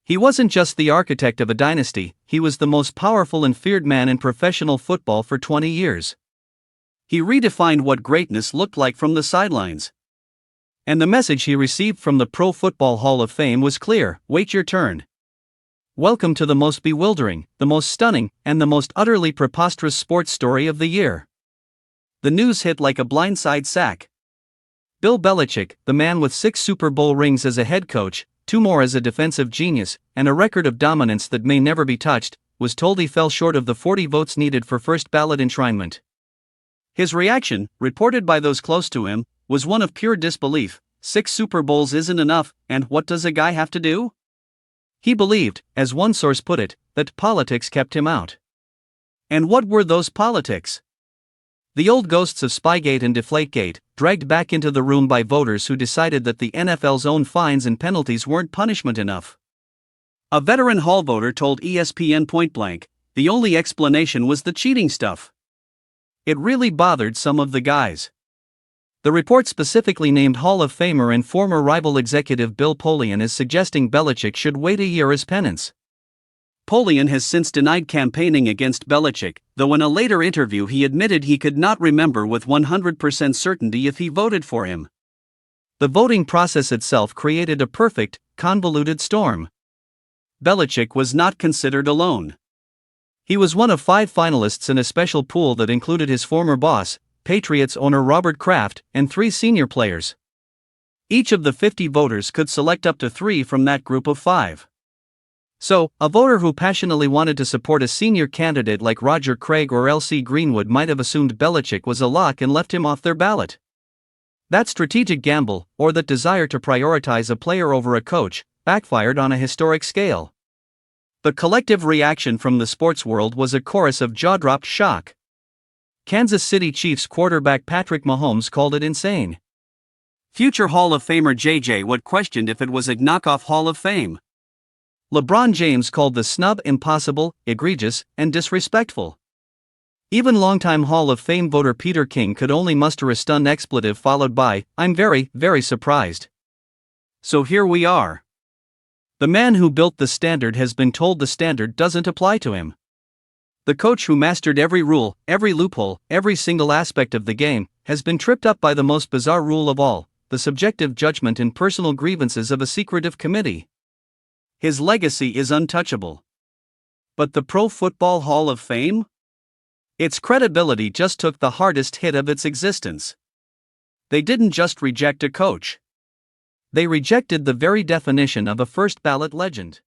He wasn't just the architect of a dynasty, he was the most powerful and feared man in professional football for 20 years. He redefined what greatness looked like from the sidelines. And the message he received from the Pro Football Hall of Fame was clear: wait your turn. Welcome to the most bewildering, the most stunning, and the most utterly preposterous sports story of the year. The news hit like a blindside sack. Bill Belichick, the man with 6 Super Bowl rings as a head coach, 2 more as a defensive genius, and a record of dominance that may never be touched, was told he fell short of the 40 votes needed for first-ballot enshrinement. His reaction, reported by those close to him, was one of pure disbelief. 6 Super Bowls isn't enough, and what does a guy have to do? He believed, as one source put it, that politics kept him out. And what were those politics? The old ghosts of Spygate and Deflategate, dragged back into the room by voters who decided that the NFL's own fines and penalties weren't punishment enough. A veteran Hall voter told ESPN point-blank, the only explanation was the cheating stuff. It really bothered some of the guys. The report specifically named Hall of Famer and former rival executive Bill Polian as suggesting Belichick should wait a year as penance. Polian has since denied campaigning against Belichick, though in a later interview he admitted he could not remember with 100% certainty if he voted for him. The voting process itself created a perfect, convoluted storm. Belichick was not considered alone. He was one of 5 finalists in a special pool that included his former boss, Patriots owner Robert Kraft, and 3 senior players. Each of the 50 voters could select up to 3 from that group of 5. So, a voter who passionately wanted to support a senior candidate like Roger Craig or L.C. Greenwood might have assumed Belichick was a lock and left him off their ballot. That strategic gamble, or that desire to prioritize a player over a coach, backfired on a historic scale. The collective reaction from the sports world was a chorus of jaw-dropped shock. Kansas City Chiefs quarterback Patrick Mahomes called it insane. Future Hall of Famer J.J. Watt questioned if it was a knockoff Hall of Fame. LeBron James called the snub impossible, egregious, and disrespectful. Even longtime Hall of Fame voter Peter King could only muster a stunned expletive followed by, "I'm very, very surprised." So here we are. The man who built the standard has been told the standard doesn't apply to him. The coach who mastered every rule, every loophole, every single aspect of the game, has been tripped up by the most bizarre rule of all, the subjective judgment and personal grievances of a secretive committee. His legacy is untouchable. But the Pro Football Hall of Fame? Its credibility just took the hardest hit of its existence. They didn't just reject a coach. They rejected the very definition of a first-ballot legend.